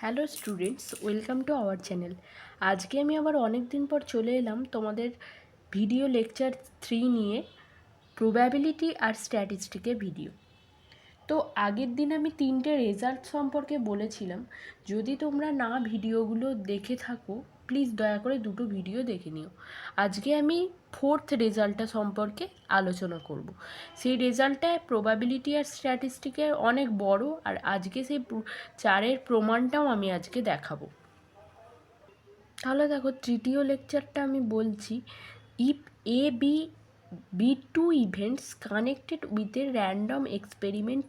Hello students, welcome to our channel. আজকে আমি আবার অনেক দিন পর চলে এলাম তোমাদের ভিডিও লেকচার 3 নিয়ে, প্রবাবিলিটি আর স্ট্যাটিস্টিকের ভিডিও। তো আগের দিন আমি 3টে রেজাল্ট সম্পর্কে বলেছিলাম। যদি তোমরা না ভিডিওগুলো দেখে থাকো, প্লিজ দয়া করে দুটো ভিডিও দেখে নিও। আজকে আমি 4th রেজাল্টটা সম্পর্কে আলোচনা করব। সেই রেজাল্টটা প্রবাবিলিটি আর স্ট্যাটিস্টিকের অনেক বড়, আর আজকে সেই 4-এর প্রমাণটাও আমি আজকে দেখাবো। তাহলে দেখো, তৃতীয় লেকচারটা আমি বলছি, if A B two events connected with a random experiment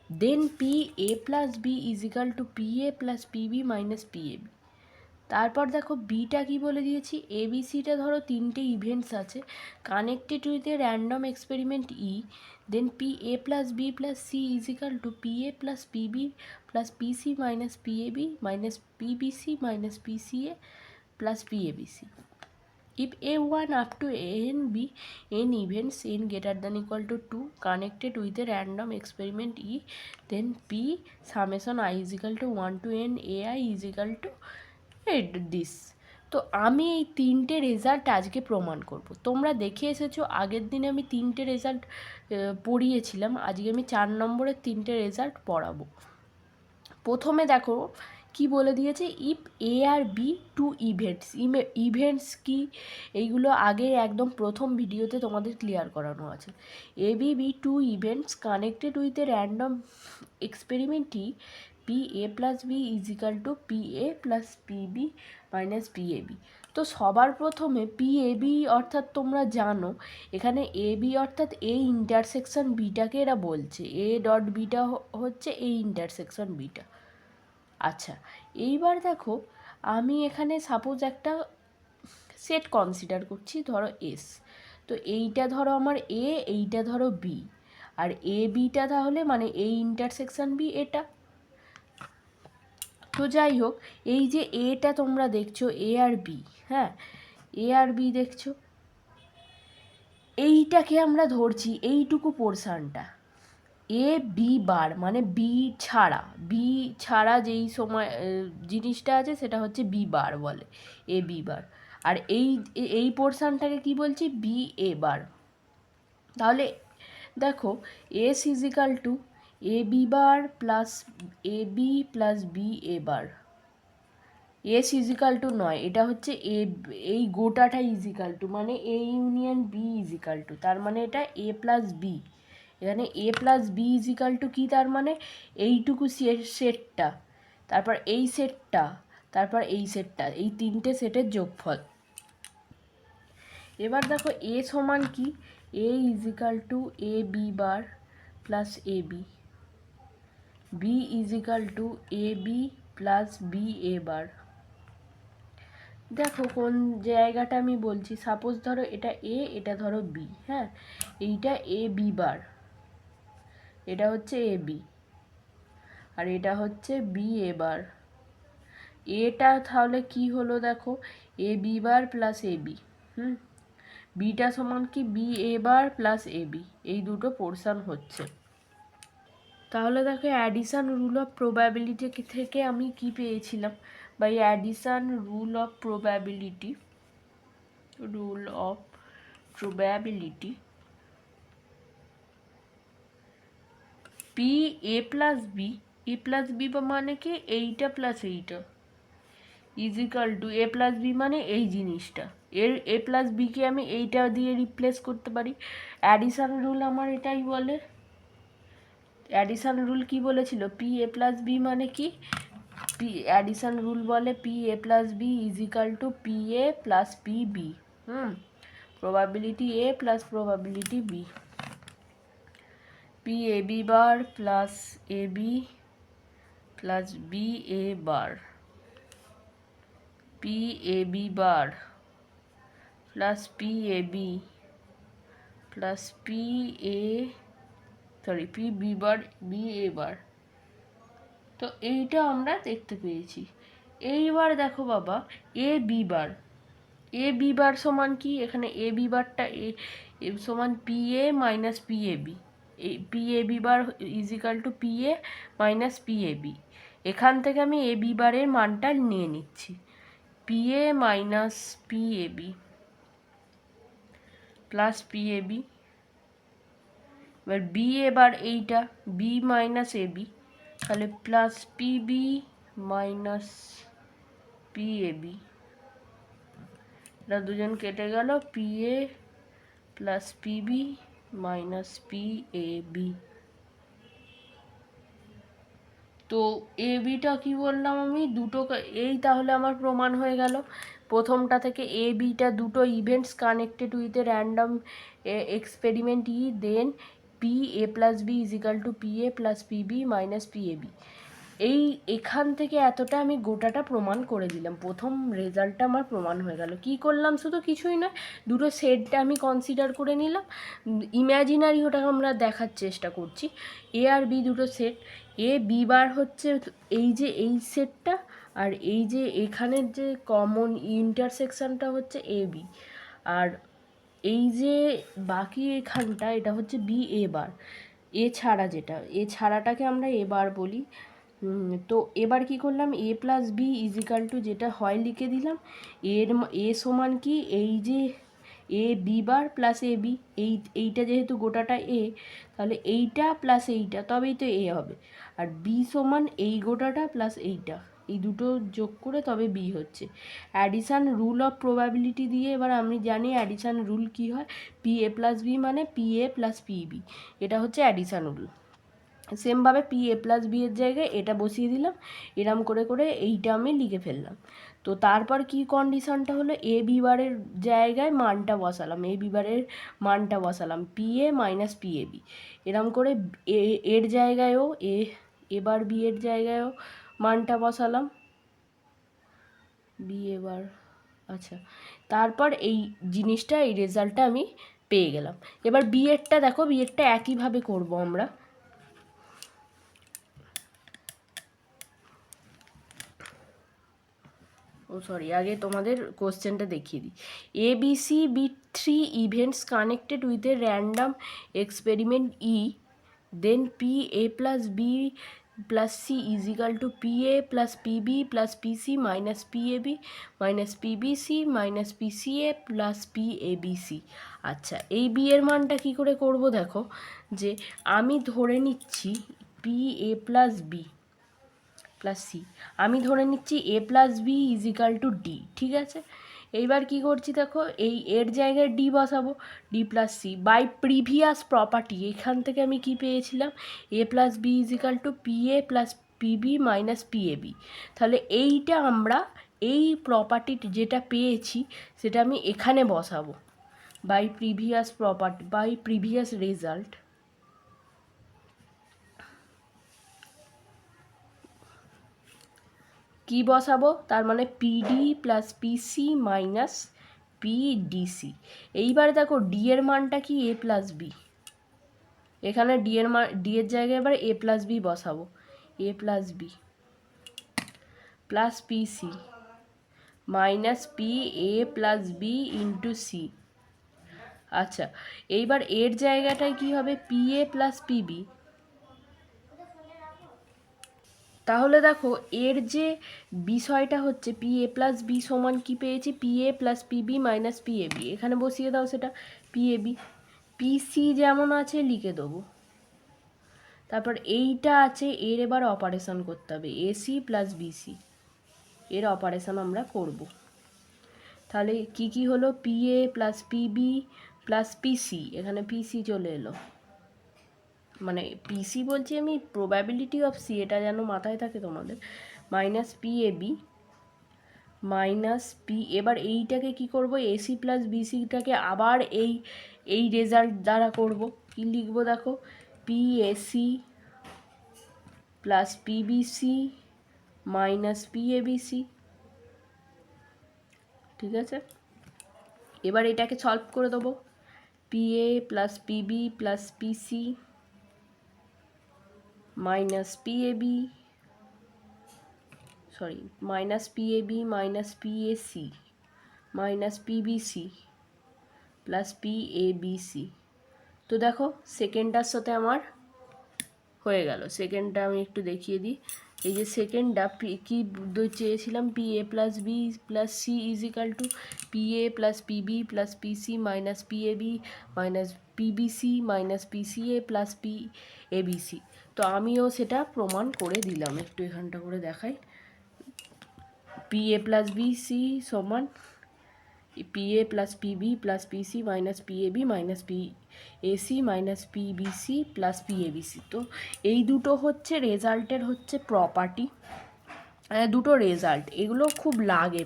then P A plus B is equal to P A plus PB minus P A B. তারপর দেখো বিটা কি বলে দিয়েছি, এ বি সিটা ধরো 3টে ইভেন্টস আছে connected with a random experiment then P A plus B plus C is equal to P A plus PB plus PC minus P A B minus PBC minus PCA plus PABC. If A1 up to n be n events n greater than equal to 2 connected with a random experiment then P summation I is equal to 1 to n AI is equal to this. তো আমি এই 3টে result আজকে প্রমাণ করব। তোমরা দেখে এসেছো আগের দিনে আমি 3টে রেজাল্ট পড়িয়েছিলাম, আজকে আমি 4 নম্বরের 3টে রেজাল্ট পড়াবো। প্রথমে দেখো কি বলে দিয়েছে, ইফ এ আর বি টু ইভেন্টস। ইভেন্টস কি, এইগুলো আগে একদম প্রথম ভিডিওতে তোমাদের ক্লিয়ার করানো আছে। A B two events connected with a random experiment P A plus B is equal to P A plus PB minus PAB. তো সবার প্রথমে পি এ বি অর্থাৎ তোমরা জানো এখানে এ বি অর্থাৎ এই ইন্টারসেকশন বিটাকে এরা বলছে, এ ডট বিটা হচ্ছে এই ইন্টারসেকশন বিটা। আচ্ছা, এইবার দেখো আমি এখানে সাপোজ একটা সেট কনসিডার করছি, ধরো এস। তো এইটা ধরো আমার এ, এইটা ধরো বি, আর এ বিটা তাহলে মানে এই ইন্টারসেকশন বি এটা। তো যাই হোক, এই যে এটা তোমরা দেখছো এ আর বি, হ্যাঁ এ আর বি দেখছো, এইটাকে আমরা ধরছি এইটুকু পোর্শনটা এ বি বার, মানে বি ছাড়া যেই সময় জিনিসটা আছে সেটা হচ্ছে বি বার বলে, এ বি বার। আর এই পোর্শনটাকে কি বলছি, বি এ বার। তাহলে দেখো S equal to A B bar plus A B plus B A bar. S equal to নয়, এটা হচ্ছে এই গোটাটা ইজিক্যাল টু মানে A union B is equal to, তার মানে এটা এ প্লাস বি। এখানে A plus B is equal to কী, তার মানে এইটুকু সেটটা, তারপর এই সেটটা, তারপর এই সেটটা, এই 3টে সেটের যোগফল। এবার দেখো এ সমান কি, এ is equal to A B bar plus A B, B is equal to A B plus B A বার। দেখো কোন জায়গাটা আমি বলছি, সাপোজ ধরো এটা এ, এটা ধরো বি, হ্যাঁ এইটা এ বি বার, এটা হচ্ছে এ বি, আর এটা হচ্ছে বি এ বার। এটা তাহলে কি হলো দেখো, এ B bar plus A B, beta সমান কি B A bar plus A B, এই দুটো পোর্শন হচ্ছে। তাহলে দেখো অ্যাডিশন রুল অফ প্রবাবিলিটি থেকে আমি কি পেয়েছিলাম, by addition rule of probability, P A plus B মানে কি এইটা প্লাস এইটা equal to A plus B মানে এই জিনিসটা, এর এ প্লাস বিকে আমি এইটা দিয়ে রিপ্লেস করতে পারি। অ্যাডিশন রুল আমার এটাই বলে। অ্যাডিশন রুল কি বলেছিল, পি এ প্লাস বি মানে কি, অ্যাডিশন রুল বলে P A plus B is equal to P A plus P B, probability A plus probability B. P A B bar plus A B plus B A bar, P A B bar plus P A B plus P B bar B A bar. তো এইটা আমরা দেখতে পেয়েছি। এইবার দেখো বাবা এ B বার সমান কি, এখানে এ বি বারটা এ সমান P A minus P A B, P A B bar is equal to P A minus P A B. এখান থেকে আমি এ বি বারের মানটা নিয়ে নিচ্ছি, P A minus P A B plus P A B. এবার B এবার এইটা বি মাইনাস এ বি, তাহলে plus P B minus P A B, এটা দুজন কেটে গেল, P A plus P B minus P A B. তো এ beta কী বললাম আমি, দুটো, এই তাহলে আমার প্রমাণ হয়ে গেল প্রথমটা থেকে এ বিটা দুটো events connected with a random experiment E, then P A plus B is equal to P A plus P B minus P A B. এখান থেকে এতটা আমি গোটাটা প্রমাণ করে দিলাম, প্রথম রেজাল্টটা আমার প্রমাণ হয়ে গেল। কি করলাম, শুধু কিছুই নয়, দুটো সেটটা আমি কনসিডার করে নিলাম, ইম্যাজিনারি ওটা আমরা দেখার চেষ্টা করছি। এ আর বি দুটো সেট, এ বি বার হচ্ছে এই যে এই সেটটা, আর এই যে এখানের যে কমন ইন্টারসেকশনটা হচ্ছে এ বি, আর এই যে বাকি এখানটা এটা হচ্ছে বি এ বার, এ ছাড়া যেটা, এ ছাড়াটাকে আমরা এ বার বলি। তো এবার কি করলাম, এ প্লাস বি ইজিক্যাল টু যেটা হয় লিখে দিলাম, এ সমান কি, এই যে এ B bar plus A B, এইটা যেহেতু গোটাটা এ, তাহলে এইটা প্লাস এইটা তবেই তো এ হবে, আর বি সমান এই গোটাটা প্লাস এইটা, এই দুটো যোগ করে তবে বি হচ্ছে। অ্যাডিশান রুল অফ প্রবাবিলিটি দিয়ে এবার আমি জানি অ্যাডিশান রুল কী হয়, পি এ প্লাস বি মানে P A plus P B, এটা হচ্ছে অ্যাডিশান রুল। সেমভাবে পি এ প্লাস বি এর জায়গায় এটা বসিয়ে দিলাম, এরম করে করে এইটা আমি লিখে ফেললাম। তো তারপর কি কন্ডিশনটা হলো, এ বি বারের জায়গায় মানটা বসালাম, এ বি বারের মানটা বসালাম P A minus P A B, এরম করে এর জায়গায়ও এবার বি এর জায়গায়ও মানটা বসালাম, বি এবার, আচ্ছা, তারপর এই জিনিসটা, এই রেজাল্টটা আমি পেয়ে গেলাম। এবার বি এরটা দেখো, বি এরটা একইভাবে করব আমরা। সরি, আগে তোমাদের কোশ্চেনটা দেখিয়ে দিই। A B C be three events connected with a random experiment E, then P A plus B plus C is equal to P A plus P B plus P C minus P A B minus P B C minus P C A plus P A B C. আচ্ছা, এই B এর মানটা কী করে করব, দেখো, যে আমি ধরে নিচ্ছি P A plus B plus C, আমি ধরে নিচ্ছি A plus B is equal to D, ঠিক আছে। এইবার কি করছি দেখো, এই এর জায়গায় ডি বসাবো, D plus C by previous property, এখান থেকে আমি কি পেয়েছিলাম, A plus B is equal to P A plus P B minus P A B. তাহলে এইটা আমরা, এই প্রপার্টি যেটা পেয়েছি সেটা আমি এখানে বসাবো, by previous property, by previous result. কি বসাবো, তার মানে PD plus PC minus PDC. এইবার দেখো ডি এর মানটা কি, এ প্লাস বি, এখানে ডি এর মান, ডি এর জায়গায় এবার এ প্লাস বি বসাবো, A plus B plus PC minus P A plus B into C. আচ্ছা, এইবার এর জায়গাটায় কি হবে, পি এ প্লাস পিবি। তাহলে দেখো এর যে বিষয়টা হচ্ছে, পি এ প্লাস বি সমান কি পেয়েছি, P A plus PB minus P A B, এখানে বসিয়ে দাও সেটা, P A B, P C যেমন আছে লিখে দেবো, তারপর এইটা আছে, এর এবার অপারেশন করতে হবে, এসি প্লাস বিসি, এর অপারেশন আমরা করব। তাহলে কি কি হলো, P A plus PB plus PC, এখানে পিসি চলে এলো, মানে পিসি বলছি আমি, প্রবাবিলিটি অফ সি, এটা যেন মাথায় থাকে তোমাদের, minus P A B minus P, এবার এইটাকে কি করব, এসি প্লাস বিসিটাকে আবার এই রেজাল্ট দ্বারা করব, কি লিখবো দেখো, P AC plus PBC minus P ABC, ঠিক আছে। এবার এটাকে সলভ করে দেবো, P A plus PB plus PC minus P AB, sorry, minus P AB minus P AC minus PBC plus P ABC. তো দেখো সেকেন্ডটার সাথে আমার হয়ে গেল, সেকেন্ডটা আমি একটু দেখিয়ে দিই, এই যে সেকেন্ডটা কি চেয়েছিলাম, P A plus B plus C is equal to P A plus PB plus PC minus P A B minus PBC minus PCA plus P ABC. তো আমিও সেটা প্রমাণ করে দিলাম, একটু এখানটা করে দেখাই। পি এ প্লাস বিসি সমান P A plus PB plus PC minus P A B minus P AC minus PBC plus P ABC. তো এই দুটো হচ্ছে রেজাল্টের হচ্ছে প্রপার্টি, দুটো রেজাল্ট, এগুলো খুব লাগে,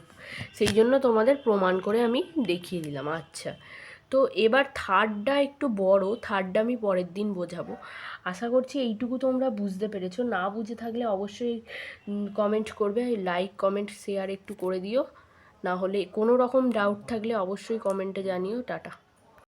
সেই জন্য তোমাদের প্রমাণ করে আমি দেখিয়ে দিলাম। আচ্ছা, তো এবার থার্ডটা একটু বড়, থার্ডটা আমি পরের দিন বোঝাবো। আশা করছি এইটুকু তোমরা বুঝতে পেরেছো। না বুঝে থাকলে অবশ্যই কমেন্ট করবে, লাইক কমেন্ট শেয়ার একটু করে দিও। না হলে কোনো রকম ডাউট থাকলে অবশ্যই কমেন্টে জানিও। টাটা।